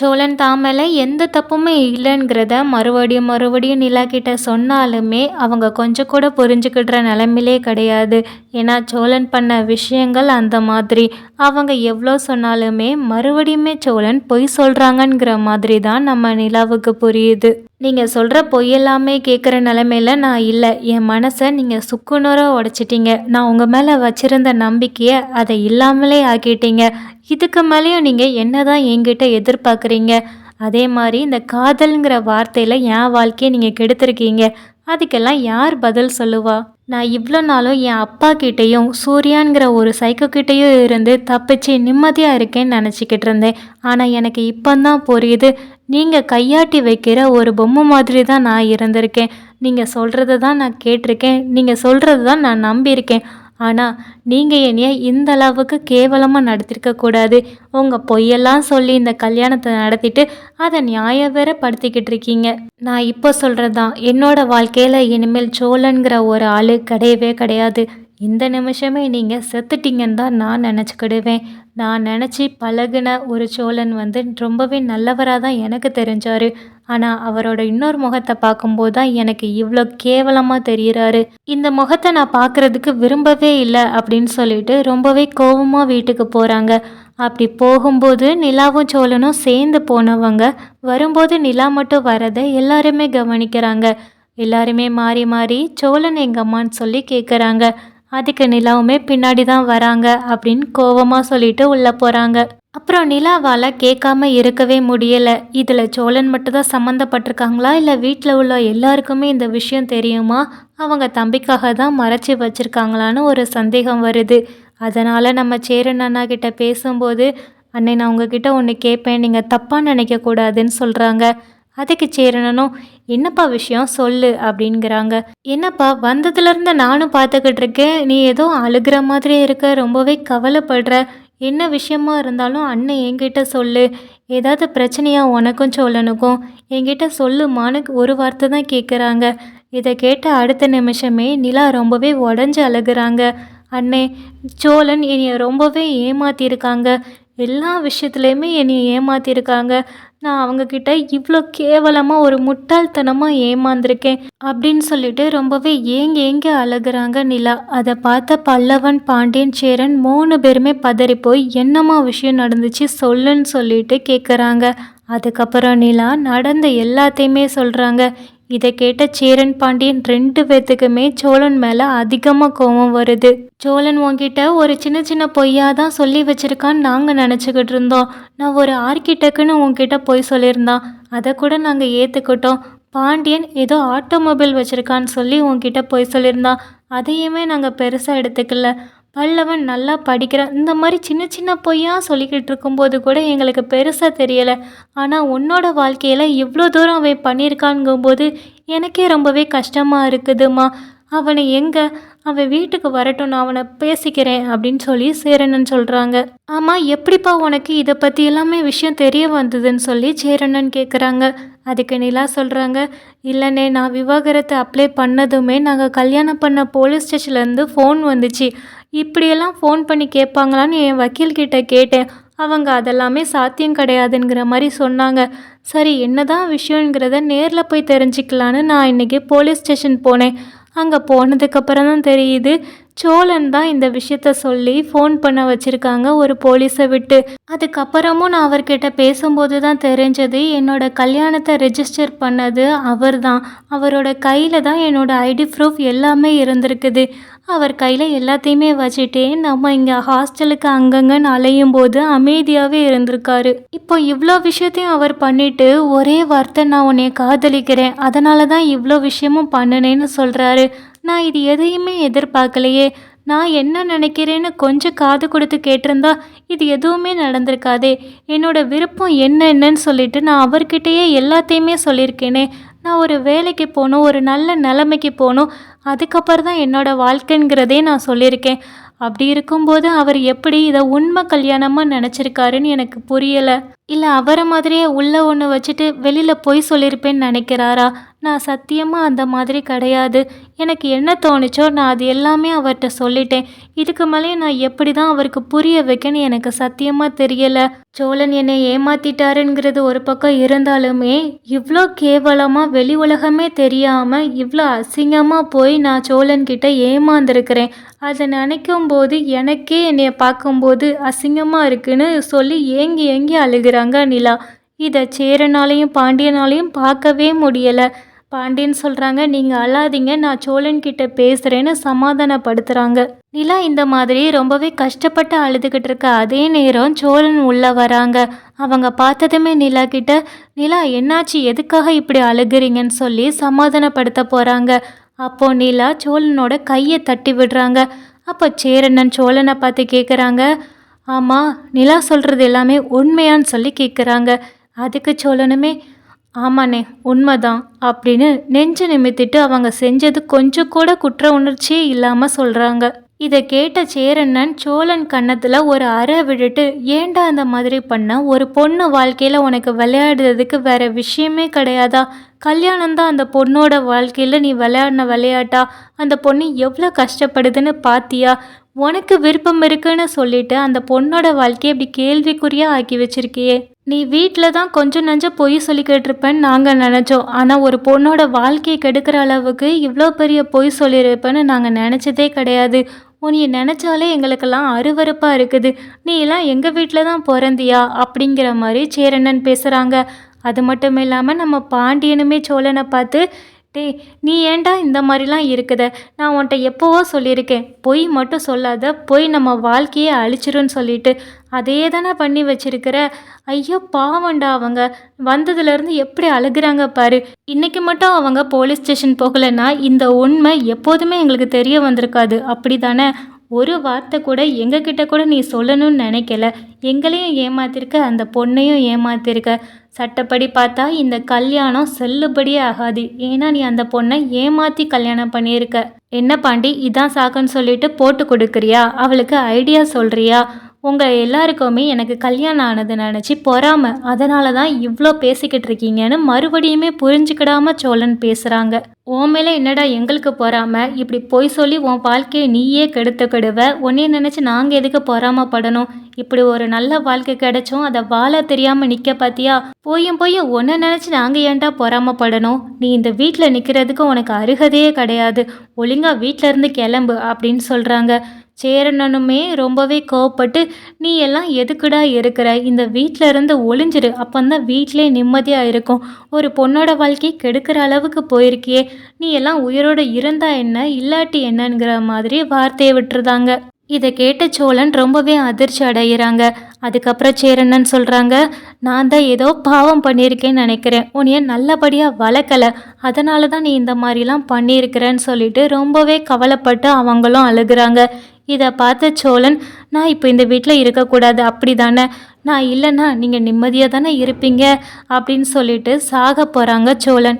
சோழன் தாமேல எந்த தப்புமே இல்லைங்கிறத மறுபடியும் மறுபடியும் நிலா கிட்ட சொன்னாலுமே அவங்க கொஞ்சம் கூட புரிஞ்சுக்கிடுற நிலைமையிலே கிடையாது. ஏன்னா சோழன் பண்ண விஷயங்கள் அந்த மாதிரி. அவங்க எவ்வளோ சொன்னாலுமே மறுபடியுமே சோழன் பொய் சொல்கிறாங்கங்கிற மாதிரி தான் நம்ம நிலாவுக்கு புரியுது. நீங்கள் சொல்கிற பொய்யெல்லாமே கேட்குற நிலைமையில நான் இல்லை. என் மனசை நீங்கள் சுக்குநூறாக உடைச்சிட்டீங்க. நான் உங்கள் மேலே வச்சுருந்த நம்பிக்கையை அதை இல்லாமலே ஆக்கிட்டீங்க. இதுக்கு மேலேயும் நீங்கள் என்ன தான் என்கிட்ட எதிர்பார்க்குறீங்க? அதே மாதிரி இந்த காதல்ங்கிற வார்த்தையில் என் வாழ்க்கையை நீங்கள் கெடுத்துருக்கீங்க. அதுக்கெல்லாம் யார் பதில் சொல்லுவா? நான் இவ்வளோ நாளும் என் அப்பா கிட்டேயும் சூர்யாங்கிற ஒரு சைக்கோ கிட்டேயும் இருந்து தப்பிச்சு நிம்மதியாக இருக்கேன்னு நினச்சிக்கிட்டு இருந்தேன். ஆனால் எனக்கு இப்போதான் புரியுது, நீங்கள் கையாட்டி வைக்கிற ஒரு பொம்மை மாதிரி தான் நான் இருந்திருக்கேன். நீங்கள் சொல்கிறத தான் நான் கேட்டிருக்கேன், நீங்கள் சொல்கிறது தான் நான் நம்பியிருக்கேன். ஆனால் நீங்கள் என்னைய இந்த அளவுக்கு கேவலமாக நடத்திருக்கக்கூடாது. உங்கள் பொய்யெல்லாம் சொல்லி இந்த கல்யாணத்தை நடத்திட்டு அதை நியாயம் வேற படுத்திக்கிட்டு இருக்கீங்க. நான் இப்போ சொல்கிறது தான், என்னோட வாழ்க்கையில் இனிமேல் சோழன்கிற ஒரு ஆள் கிடையவே கிடையாது. இந்த நிமிஷமே நீங்கள் செத்துட்டீங்கன்னு தான் நான் நினச்சிக்கிடுவேன். நான் நினச்சி பழகுன ஒரு சோழன் ரொம்பவே நல்லவராக தான் எனக்கு தெரிஞ்சார். ஆனால் அவரோட இன்னொரு முகத்தை பார்க்கும்போது தான் எனக்கு இவ்வளோ கேவலமாக தெரிகிறாரு. இந்த முகத்தை நான் பார்க்குறதுக்கு விரும்பவே இல்லை அப்படின்னு சொல்லிட்டு ரொம்பவே கோபமாக வீட்டுக்கு போகிறாங்க. அப்படி போகும்போது நிலாவும் சோழனும் சேர்ந்து போனவங்க வரும்போது நிலா மட்டும் வரதை எல்லாருமே கவனிக்கிறாங்க. எல்லாருமே மாறி மாறி சோழன் எங்கள் அம்மான்னு சொல்லி கேட்குறாங்க. அதுக்கு நிலாவுமே பின்னாடி தான் வராங்க அப்படின்னு கோவமாக சொல்லிட்டு உள்ளே போகிறாங்க. அப்புறம் நிலாவால் கேட்காம இருக்கவே முடியலை. இதில் சோழன் மட்டும்தான் சம்மந்தப்பட்டிருக்காங்களா இல்லை வீட்டில் உள்ள எல்லாருக்குமே இந்த விஷயம் தெரியுமா? அவங்க தம்பிக்காக தான் மறைச்சி வச்சுருக்காங்களான்னு ஒரு சந்தேகம் வருது. அதனால் நம்ம சேரன் அண்ணா கிட்ட பேசும்போது, அண்ணே நான் உங்ககிட்ட ஒன்று கேட்பேன், நீங்கள் தப்பாக நினைக்கக்கூடாதுன்னு சொல்கிறாங்க. அதுக்கு சேரனும், என்னப்பா விஷயம் சொல்லு அப்படிங்கிறாங்க. என்னப்பா வந்ததுலேருந்து நானும் பார்த்துக்கிட்டு இருக்கேன், நீ ஏதோ அழுகிற மாதிரி இருக்க, ரொம்பவே கவலைப்படுற. என்ன விஷயமா இருந்தாலும் அண்ணன் என்கிட்ட சொல்லு. ஏதாவது பிரச்சனையா உனக்கும் சோழனுக்கும்? என்கிட்ட சொல்லுமான்னு ஒரு வார்த்தை தான் கேட்குறாங்க. இதை கேட்ட அடுத்த நிமிஷமே நிலா ரொம்பவே உடஞ்சி அழுகுறாங்க. அண்ணே, சோழன் என்னைய ரொம்பவே ஏமாத்தியிருக்காங்க. எல்லா விஷயத்துலையுமே என்னை ஏமாத்தியிருக்காங்க. நான் அவங்கக்கிட்ட இவ்வளோ கேவலமாக ஒரு முட்டாள்தனமாக ஏமாந்துருக்கேன் அப்படின்னு சொல்லிட்டு ரொம்பவே ஏங்கி அழுகுறாங்க நிலா. அதை பார்த்த பல்லவன், பாண்டியன், சேரன் 3 பேருமே பதறி போய் என்னம்மா விஷயம் நடந்துச்சு சொல்லுன்னு சொல்லிட்டு கேட்குறாங்க. அதுக்கப்புறம் நிலா நடந்த எல்லாத்தையுமே சொல்கிறாங்க. இதை கேட்ட சேரன், பாண்டியன் 2 பேர்த்துக்குமே சோழன் மேலே அதிகமாக கோபம் வருது. சோழன் உன்கிட்ட ஒரு சின்ன பொய்யா தான் சொல்லி வச்சிருக்கான்னு நாங்கள் நினச்சிக்கிட்டு இருந்தோம். நான் ஒரு ஆர்கிடெக்ட்னு உன்கிட்ட பொய் சொல்லியிருந்தான், அதை கூட நாங்கள் ஏற்றுக்கிட்டோம். பாண்டியன் ஏதோ ஆட்டோமொபைல் வச்சுருக்கான்னு சொல்லி உன்கிட்ட பொய் சொல்லியிருந்தான், அதையுமே நாங்கள் பெருசாக எடுத்துக்கல. பல்லவன் நல்லா படிக்கிறான், இந்த மாதிரி சின்ன பொய்யா சொல்லிக்கிட்டு இருக்கும்போது கூட எங்களுக்கு பெருசாக தெரியலை. ஆனால் உன்னோட வாழ்க்கையில் இவ்வளோ தூரம் அவன் பண்ணியிருக்கான்ங்கும்போது எனக்கே ரொம்பவே கஷ்டமாக இருக்குதுமா. அவனை எங்கே, அவன் வீட்டுக்கு வரட்டும், நான் அவனை பேசிக்கிறேன் அப்படின்னு சொல்லி சேரனன் சொல்கிறாங்க. ஆமாம், எப்படிப்பா உனக்கு இதை பற்றி எல்லாமே விஷயம் தெரிய வந்ததுன்னு சொல்லி சேரனன் கேட்குறாங்க. அதுக்கு நிலா சொல்கிறாங்க, இல்லைண்ணே, நான் விவாகரத்து அப்ளை பண்ணதுமே நாங்கள் கல்யாணம் பண்ண போலீஸ் ஸ்டேஷன்லேருந்து ஃபோன் வந்துச்சு. இப்படியெல்லாம் ஃபோன் பண்ணி கேட்பாங்களான்னு என் வக்கீல்கிட்ட கேட்டேன். அவங்க அதெல்லாமே சாத்தியம் கிடையாதுங்கிற மாதிரி சொன்னாங்க. சரி, என்னதான் விஷயங்கிறத நேரில் போய் தெரிஞ்சுக்கலான்னு நான் இன்றைக்கி போலீஸ் ஸ்டேஷன் போனேன். அங்கே போனதுக்கப்புறம் தான் தெரியுது, சோழன் தான் இந்த விஷயத்த சொல்லி ஃபோன் பண்ண வச்சுருக்காங்க ஒரு போலீஸை விட்டு. அதுக்கப்புறமும் நான் அவர்கிட்ட பேசும்போது தான் தெரிஞ்சது, என்னோட கல்யாணத்தை ரெஜிஸ்டர் பண்ணது அவர் தான். அவரோட கையில் தான் என்னோட ஐடி ப்ரூஃப் எல்லாமே இருந்திருக்குது. அவர் கையில் எல்லாத்தையுமே வச்சுட்டே நம்ம இங்கே ஹாஸ்டலுக்கு அங்கங்கன்னு அலையும் போது அமைதியாகவே இருந்திருக்காரு. இப்போ இவ்வளோ விஷயத்தையும் அவர் பண்ணிட்டு ஒரே வார்த்தை, நான் உன்னைய காதலிக்கிறேன், அதனால தான் இவ்வளோ விஷயமும் பண்ணினேன்னு சொல்கிறாரு. நான் இது எதையுமே எதிர்பார்க்கலையே. நான் என்ன நினைக்கிறேன்னு கொஞ்சம் காது கொடுத்து கேட்டிருந்தா இது எதுவுமே நடந்திருக்காதே. என்னோட விருப்பம் என்னன்னு சொல்லிட்டு நான் அவர்கிட்டயே எல்லாத்தையுமே சொல்லியிருக்கேனே. நான் ஒரு வேலைக்கு போகணும், ஒரு நல்ல நிலைமைக்கு போகணும், அதுக்கப்புறம் தான் என்னோடய வாழ்க்கைங்கிறதே நான் சொல்லியிருக்கேன். அப்படி இருக்கும்போது அவர் எப்படி இதை உண்மை கல்யாணமாக நினச்சிருக்காருன்னு எனக்கு புரியலை. இல்லை அவரை மாதிரியே உள்ள ஒன்று வச்சுட்டு வெளியில் பொய் சொல்லியிருப்பேன்னு நினைக்கிறாரா? நான் சத்தியமாக அந்த மாதிரி கிடையாது. எனக்கு என்ன தோணுச்சோ நான் அது எல்லாமே அவர்கிட்ட சொல்லிட்டேன். இதுக்கு மேலே நான் எப்படி தான் அவருக்கு புரிய வைக்கன்னு எனக்கு சத்தியமாக தெரியலை. சோழன் என்னை ஏமாத்திட்டாருங்கிறது ஒரு பக்கம் இருந்தாலுமே, இவ்வளோ கேவலமாக வெளி உலகமே தெரியாமல் இவ்வளோ அசிங்கமாக போய் நான் சோழன்கிட்ட ஏமாந்துருக்கிறேன். அதை நினைக்கும் போது எனக்கே என்னைய பார்க்கும்போது அசிங்கமாக இருக்குன்னு சொல்லி ஏங்கி ஏங்கி அழுகிறாங்க நிலா. இதை சேரனாலையும் பாண்டியனாலையும் பார்க்கவே முடியலை. பாண்டியன் சொல்கிறாங்க, நீங்கள் அழாதீங்க, நான் சோழன்கிட்ட பேசுகிறேன்னு சமாதானப்படுத்துகிறாங்க. நிலா இந்த மாதிரி ரொம்பவே கஷ்டப்பட்டு அழுதுகிட்டு இருக்க அதே நேரம் சோழன் உள்ளே வராங்க. அவங்க பார்த்ததுமே நிலா கிட்ட, நிலா என்னாச்சு, எதுக்காக இப்படி அழுகிறீங்கன்னு சொல்லி சமாதானப்படுத்த போகிறாங்க. அப்போ நிலா சோழனோட கையை தட்டி விடுறாங்க. அப்போ சேரண்ணன் சோழனை பார்த்து கேட்குறாங்க, ஆமாம் நிலா சொல்கிறது எல்லாமே உண்மையான்னு சொல்லி கேட்குறாங்க. அதுக்கு சோழனுமே, ஆமாண்ணே உண்மைதான் அப்படின்னு நெஞ்சு நிமித்திட்டு அவங்க செஞ்சது கொஞ்சம் கூட குற்ற உணர்ச்சியே இல்லாமல் சொல்கிறாங்க. இதை கேட்ட சேரண்ணன் சோழன் கன்னத்தில் ஒரு அறை விட்டுட்டு, ஏண்டா அந்த மாதிரி பண்ண, ஒரு பொண்ணு வாழ்க்கையில் உனக்கு விளையாடுறதுக்கு வேற விஷயமே கிடையாதா? கல்யாணம் தான் அந்த பொண்ணோட வாழ்க்கையில் நீ விளையாடின விளையாட்டா? அந்த பொண்ணு எவ்வளோ கஷ்டப்படுதுன்னு பாத்தியா? உனக்கு விருப்பம் இருக்குன்னு சொல்லிட்டு அந்த பொண்ணோட வாழ்க்கையை இப்படி கேள்விக்குறியாக ஆக்கி வச்சிருக்கியே. நீ வீட்டில் தான் கொஞ்சம் நஞ்சம் பொய் சொல்லிக்கிட்டு இருப்பேன்னு நாங்கள் நினச்சோம். ஆனால் ஒரு பொண்ணோட வாழ்க்கையை கெடுக்கிற அளவுக்கு இவ்வளோ பெரிய பொய் சொல்லியிருப்பேன்னு நாங்கள் நினச்சதே கிடையாது. உன்னை நினச்சாலே எங்களுக்கெல்லாம் அருவருப்பாக இருக்குது. நீ எல்லாம் எங்கள் வீட்டில் தான் பிறந்தியா அப்படிங்கிற மாதிரி சேரண்ணன் பேசுகிறாங்க. அது மட்டும் இல்லாமல் நம்ம பாண்டியனுமே சோழனை பார்த்து, டேய் நீ ஏன்டா இந்த மாதிரிலாம் இருக்குத, நான் உன்கிட்ட எப்போவோ சொல்லியிருக்கேன், பொய் மட்டும் சொல்லாத, பொய் நம்ம வாழ்க்கையே அழிச்சிருன்னு சொல்லிட்டு அதே தானே பண்ணி வச்சிருக்கிற. ஐயோ பாவண்டா, அவங்க வந்ததுலேருந்து எப்படி அழுகுறாங்க பாரு. இன்னைக்கு மட்டும் அவங்க போலீஸ் ஸ்டேஷன் போகலைன்னா இந்த உண்மை எப்போதுமே எங்களுக்கு தெரிய வந்திருக்காது, அப்படி தானே? ஒரு வார்த்தை கூட எங்ககிட்ட கூட நீ சொல்லணும்னு நினைக்கல. எங்களையும் ஏமாத்திருக்க, அந்த பொண்ணையும் ஏமாத்திருக்க. சட்டப்படி பார்த்தா இந்த கல்யாணம் செல்லுபடியே ஆகாது. ஏன்னா நீ அந்த பொண்ணை ஏமாற்றி கல்யாணம் பண்ணியிருக்க. என்ன பாண்டி, இதான் சாக்குன்னு சொல்லிட்டு போட்டு கொடுக்குறியா? அவளுக்கு ஐடியா சொல்கிறியா? உங்கள் எல்லாருக்குமே எனக்கு கல்யாணம் ஆனது நினச்சி பொறாம, அதனால தான் இவ்வளோ பேசிக்கிட்டு இருக்கீங்கன்னு மறுபடியுமே புரிஞ்சுக்கிடாம சோழன் பேசுகிறாங்க. உன் மேலே என்னடா எங்களுக்கு பொறாம? இப்படி பொய் சொல்லி உன் வாழ்க்கையை நீயே கெடுத்துக்கிடுவ. உன்னைய நினச்சி நாங்கள் எதுக்கு பொறாமப்படணும்? இப்படி ஒரு நல்ல வாழ்க்கை கிடைச்சோம், அதை வாழ தெரியாமல் நிற்க பார்த்தியா? போயும் உன்னை நினச்சி நாங்கள் ஏன்டா பொறாமப்படணும்? நீ இந்த வீட்டில் நிற்கிறதுக்கு உனக்கு அருகதையே கிடையாது. ஒழுங்கா வீட்டில இருந்து கிளம்பு அப்படின்னு சொல்கிறாங்க. சேரனனுமே ரொம்பவே கோவப்பட்டு, நீ எல்லாம் எதுக்குடா இருக்கிற, இந்த வீட்டில இருந்து ஒளிஞ்சிரு, அப்பந்தான் வீட்டிலே நிம்மதியாக இருக்கும். ஒரு பொண்ணோட வாழ்க்கையை கெடுக்கிற அளவுக்கு போயிருக்கியே, நீ எல்லாம் உயிரோடு இருந்தா என்ன இல்லாட்டி என்னங்கிற மாதிரி வார்த்தையை விட்டுருதாங்க. இதை கேட்ட சோழன் ரொம்பவே அதிர்ச்சி அடைகிறாங்க. அதுக்கப்புறம் சேரண்ணன் சொல்கிறாங்க, நான் தான் ஏதோ பாவம் பண்ணியிருக்கேன்னு நினைக்கிறேன், உன்னைய நல்லபடியாக வளர்க்கலை, அதனால தான் நீ இந்த மாதிரிலாம் பண்ணியிருக்கிறேன்னு சொல்லிட்டு ரொம்பவே கவலைப்பட்டு அவங்களும் அழுகிறாங்க. இதை பார்த்த சோழன், நான் இப்போ இந்த வீட்டில் இருக்கக்கூடாது அப்படி தானே, நான் இல்லைன்னா நீங்கள் நிம்மதியாக தானே இருப்பீங்க அப்படின்னு சொல்லிட்டு சாக போகிறாங்க சோழன்.